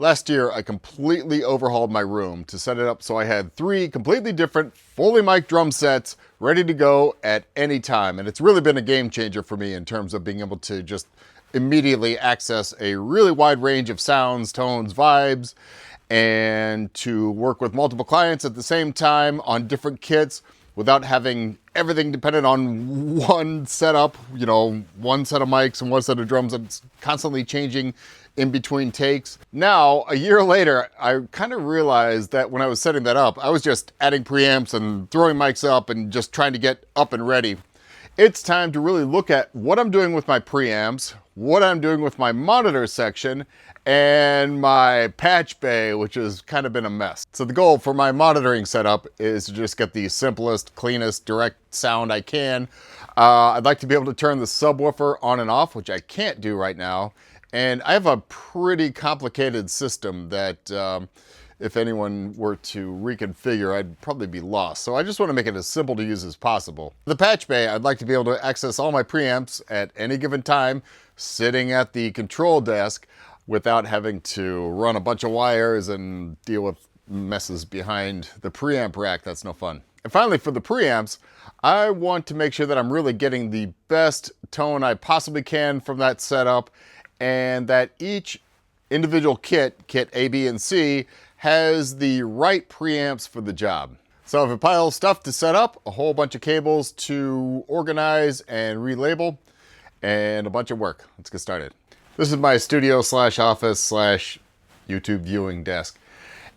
Last year, I completely overhauled my room to set it up so I had 3 completely different, fully mic'd drum sets ready to go at any time. And it's really been a game changer for me in terms of being able to just immediately access a really wide range of sounds, tones, vibes, and to work with multiple clients at the same time on different kits without having everything dependent on one setup, you know, one set of mics and one set of drums that's constantly changing in between takes. Now, a year later, I kind of realized that when I was setting that up, I was just adding preamps and throwing mics up and just trying to get up and ready. It's time to really look at what I'm doing with my preamps, what I'm doing with my monitor section, and my patch bay, which has kind of been a mess. So the goal for my monitoring setup is to just get the simplest, cleanest, direct sound I can. I'd like to be able to turn the subwoofer on and off, which I can't do right now. And I have a pretty complicated system that if anyone were to reconfigure, I'd probably be lost. So I just want to make it as simple to use as possible. The patch bay, I'd like to be able to access all my preamps at any given time, sitting at the control desk without having to run a bunch of wires and deal with messes behind the preamp rack. That's no fun. And finally, for the preamps, I want to make sure that I'm really getting the best tone I possibly can from that setup, and that each individual kit A, B, and C, has the right preamps for the job. So I have a pile of stuff to set up, a whole bunch of cables to organize and relabel, and a bunch of work. Let's get started. This is my studio slash office slash YouTube viewing desk.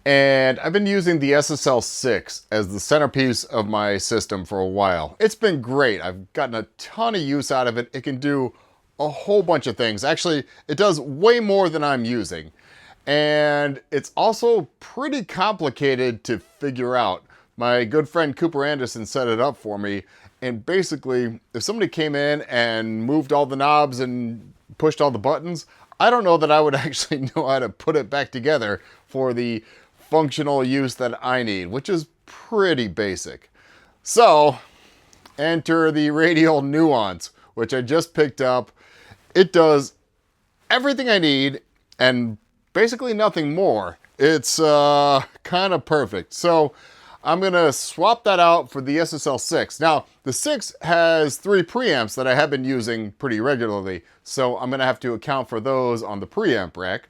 And I've been using the SSL6 as the centerpiece of my system for a while. It's been great. I've gotten a ton of use out of it. It can do a whole bunch of things. Actually, it does way more than I'm using. And it's also pretty complicated to figure out. My good friend Cooper Anderson set it up for me. And basically, if somebody came in and moved all the knobs and pushed all the buttons, I don't know that I would actually know how to put it back together for the functional use that I need, which is pretty basic. So, enter the radial nuance, which I just picked up. It does everything I need and basically nothing more. It's kind of perfect. So I'm gonna swap that out for the SSL6. Now, the 6 has 3 preamps that I have been using pretty regularly, so I'm gonna have to account for those on the preamp rack.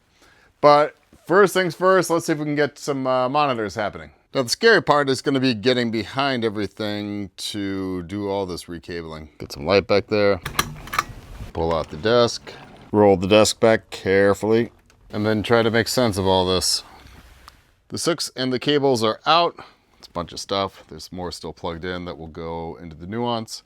But first things first, let's see if we can get some monitors happening. Now, the scary part is gonna be getting behind everything to do all this recabling. Get some light back there, pull out the desk, roll the desk back carefully, and then try to make sense of all this. The 6 and the cables are out. It's a bunch of stuff. There's more still plugged in that will go into the nuance.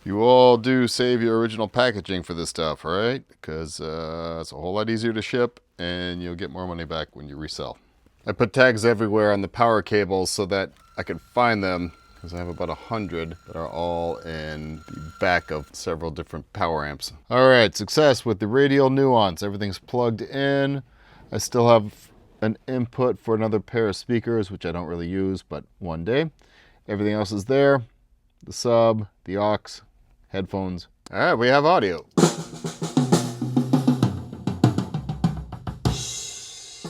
You all do save your original packaging for this stuff, all right? Because it's a whole lot easier to ship and you'll get more money back when you resell. I put tags everywhere on the power cables so that I can find them, because I have about 100 that are all in the back of several different power amps. All right, success with the radial nuance. Everything's plugged in. I still have an input for another pair of speakers, which I don't really use, but one day. Everything else is there. The sub, the aux, headphones. All right, we have audio.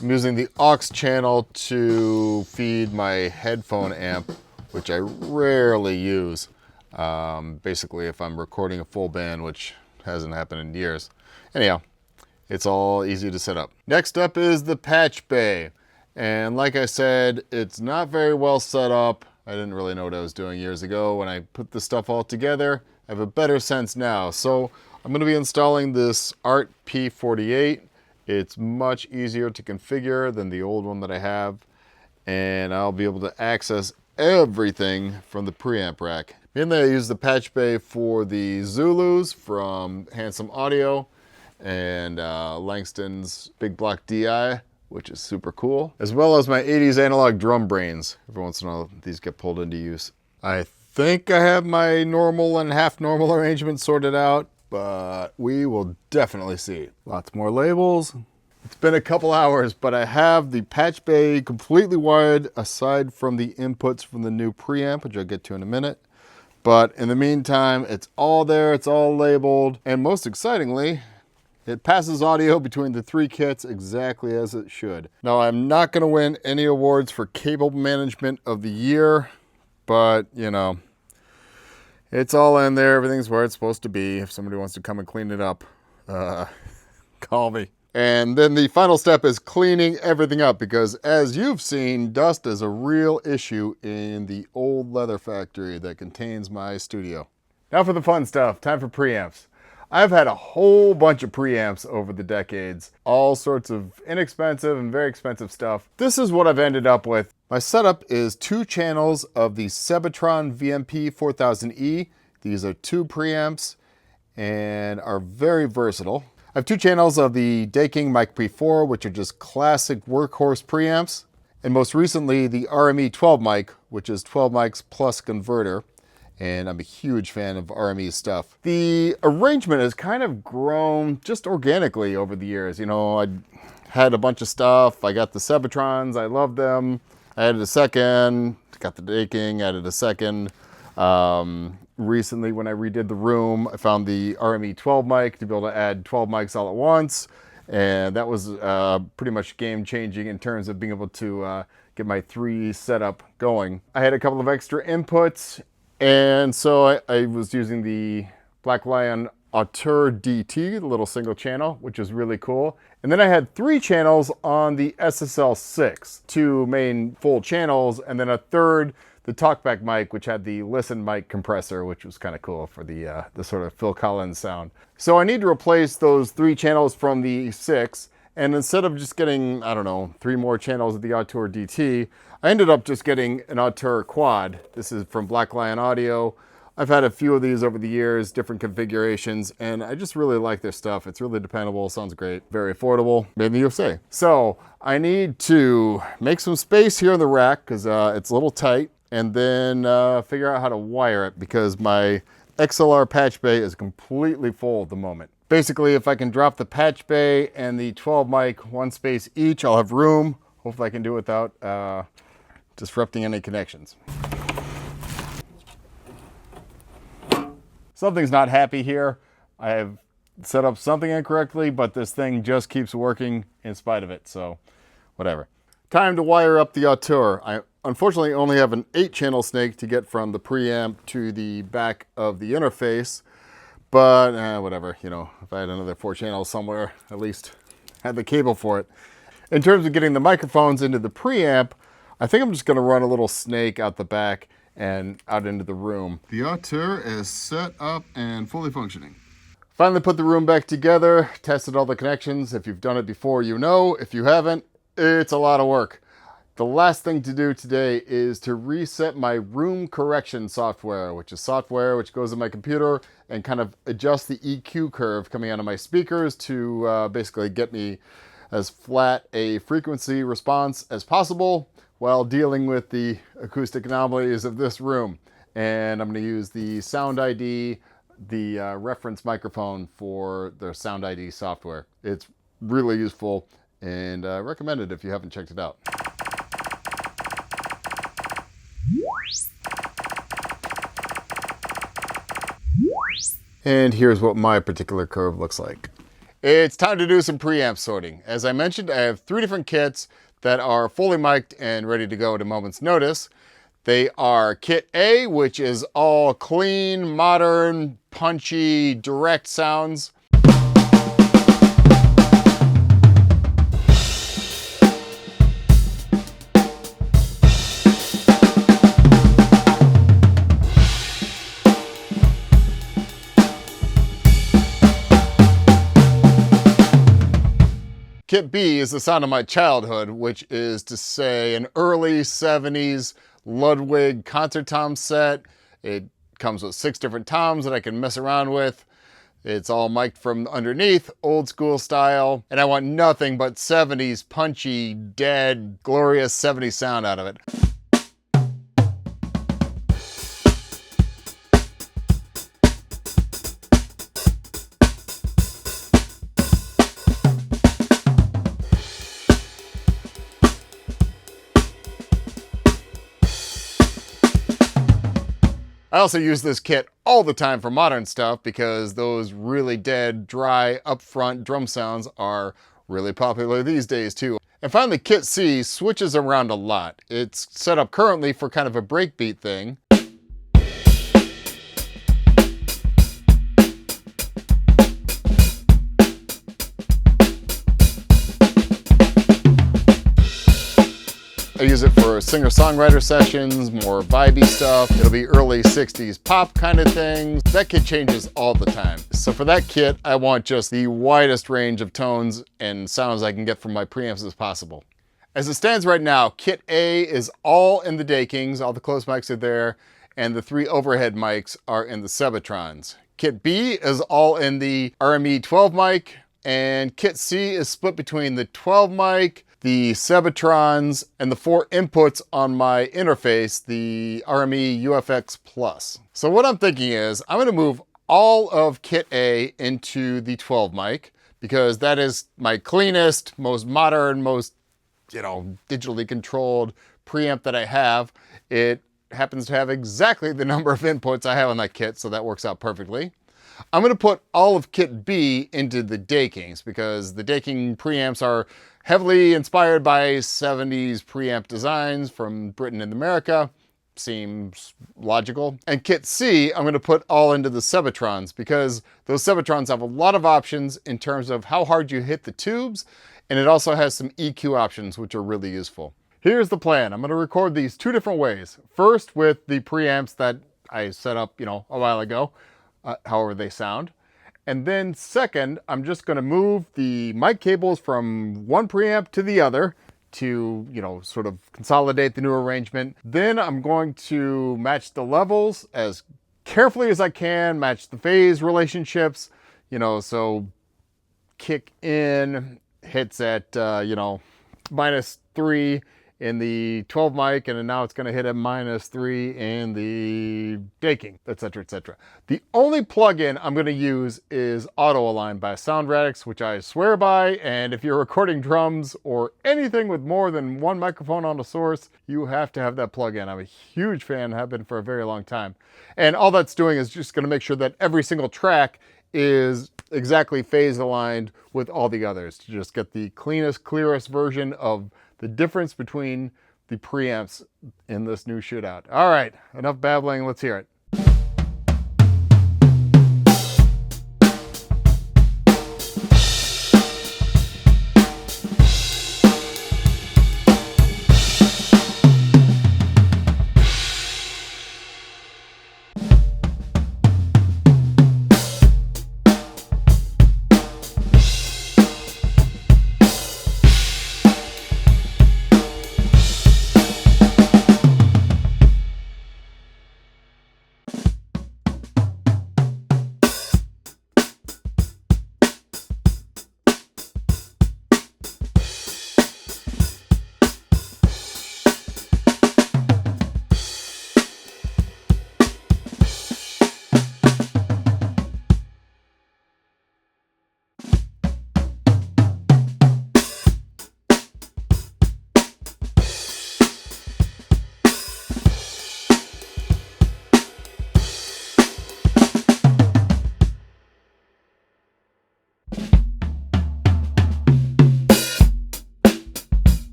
I'm using the aux channel to feed my headphone amp, which I rarely use. Basically, if I'm recording a full band, which hasn't happened in years. Anyhow, it's all easy to set up. Next up is the patch bay. And like I said, it's not very well set up. I didn't really know what I was doing years ago. When I put this stuff all together, I have a better sense now. So I'm gonna be installing this ART P48. It's much easier to configure than the old one that I have. And I'll be able to access everything from the preamp rack. Mainly I use the patch bay for the Zulus from Handsome Audio and Langston's Big Block DI, which is super cool, as well as my 80s analog drum brains. Every once in a while these get pulled into use. I think I have my normal and half normal arrangement sorted out, but we will definitely see. Lots more labels. It's been a couple hours, but I have the patch bay completely wired aside from the inputs from the new preamp, which I'll get to in a minute. But in the meantime, it's all there, it's all labeled, and most excitingly, It passes audio between the three kits exactly as it should. Now, I'm not going to win any awards for cable management of the year, but, you know, it's all in there. Everything's where it's supposed to be. If somebody wants to come and clean it up, call me. And then the final step is cleaning everything up, because as you've seen, dust is a real issue in the old leather factory that contains my studio. Now for the fun stuff, time for preamps. I've had a whole bunch of preamps over the decades, all sorts of inexpensive and very expensive stuff. This is what I've ended up with. My setup is 2 channels of the Sebatron VMP 4000E. These are 2 preamps and are very versatile. I have 2 channels of the Daking Mic Pre 4, which are just classic workhorse preamps. And most recently, the RME 12 mic, which is 12 mics plus converter. And I'm a huge fan of RME stuff. The arrangement has kind of grown just organically over the years. You know, I had a bunch of stuff. I got the Sebatrons, I love them. I added a second, got the Daking, added a second. Recently, when I redid the room, I found the RME 12 mic to be able to add 12 mics all at once. And that was pretty much game changing in terms of being able to get my 3 setup going. I had a couple of extra inputs, and so I was using the Black Lion Auteur DT, the little single channel, which is really cool. And then I had 3 channels on the SSL6, 2 main full channels, and then a third, the talkback mic, which had the listen mic compressor, which was kind of cool for the sort of Phil Collins sound. So I need to replace those 3 channels from the 6, and instead of just getting, I don't know, 3 more channels of the Auteur DT, I ended up just getting an Auteur Quad. This is from Black Lion Audio. I've had a few of these over the years, different configurations, and I just really like their stuff. It's really dependable, sounds great, very affordable, made in the USA. So I need to make some space here in the rack because it's a little tight, and then figure out how to wire it because my XLR patch bay is completely full at the moment. Basically, if I can drop the patch bay and the 12 mic 1 space each, I'll have room. Hopefully I can do it without disrupting any connections. Something's not happy here. I have set up something incorrectly, but this thing just keeps working in spite of it, so whatever. Time to wire up the Auteur. I unfortunately only have an 8-channel snake to get from the preamp to the back of the interface, but whatever, you know, if I had another 4 channels somewhere, at least had the cable for it. In terms of getting the microphones into the preamp, I think I'm just gonna run a little snake out the back and out into the room. The Auteur is set up and fully functioning. Finally put the room back together, tested all the connections. If you've done it before, you know. If you haven't, it's a lot of work. The last thing to do today is to reset my room correction software, which is software which goes in my computer and kind of adjusts the EQ curve coming out of my speakers to basically get me as flat a frequency response as possible while dealing with the acoustic anomalies of this room. And I'm going to use the Sound ID, the reference microphone for the Sound ID software. It's really useful and I recommend it if you haven't checked it out. And here's what my particular curve looks like. It's time to do some preamp sorting. As I mentioned, I have 3 different kits that are fully mic'd and ready to go at a moment's notice. They are Kit A, which is all clean, modern, punchy, direct sounds. Kit B is the sound of my childhood, which is to say an early 70s Ludwig concert tom set. It comes with 6 different toms that I can mess around with. It's all mic'd from underneath, old school style, and I want nothing but 70s punchy, dead, glorious 70s sound out of it. I also use this kit all the time for modern stuff because those really dead, dry, upfront drum sounds are really popular these days too. And finally, Kit C switches around a lot. It's set up currently for kind of a breakbeat thing. I use it for singer-songwriter sessions, more vibey stuff. It'll be early 60s pop kind of things. That kit changes all the time. So for that kit, I want just the widest range of tones and sounds I can get from my preamps as possible. As it stands right now, Kit A is all in the Dakings, all the close mics are there, and the 3 overhead mics are in the Sebatrons. Kit B is all in the RME 12 mic, and Kit C is split between the 12 mic, the Sebatrons, and the 4 inputs on my interface, the RME UFX Plus. So what I'm thinking is I'm gonna move all of Kit A into the 12 mic because that is my cleanest, most modern, most, digitally controlled preamp that I have. It happens to have exactly the number of inputs I have on that kit, so that works out perfectly. I'm gonna put all of Kit B into the Dakings because the Daking preamps are heavily inspired by 70s preamp designs from Britain and America. Seems logical. And Kit C, I'm gonna put all into the Sebatrons because those Sebatrons have a lot of options in terms of how hard you hit the tubes, and it also has some EQ options, which are really useful. Here's the plan. I'm gonna record these 2 different ways. First with the preamps that I set up, a while ago, however they sound. And then second, I'm just gonna move the mic cables from one preamp to the other to, sort of consolidate the new arrangement. Then I'm going to match the levels as carefully as I can, match the phase relationships, so kick in hits at, -3 in the 12 mic, and now it's going to hit a -3 in the Daking, etc., etc. The only plugin I'm going to use is Auto Align by Sound Radix, which I swear by, and if you're recording drums or anything with more than one microphone on the source, you have to have that plugin. I'm a huge fan, have been for a very long time. And all that's doing is just going to make sure that every single track is exactly phase aligned with all the others to just get the cleanest, clearest version of the difference between the preamps in this new shootout. All right, enough babbling, let's hear it.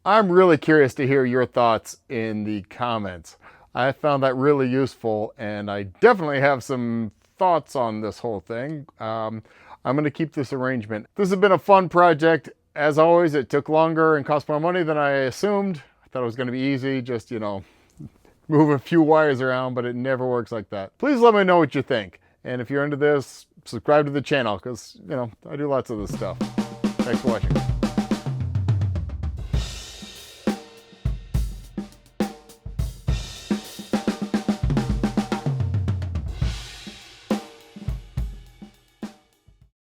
I'm really curious to hear your thoughts in the comments. I found that really useful, and I definitely have some thoughts on this whole thing. I'm going to keep this arrangement. This has been a fun project. As always, it took longer and cost more money than I assumed. I thought it was going to be easy, just, move a few wires around, but it never works like that. Please let me know what you think. And if you're into this, subscribe to the channel because, I do lots of this stuff. Thanks for watching.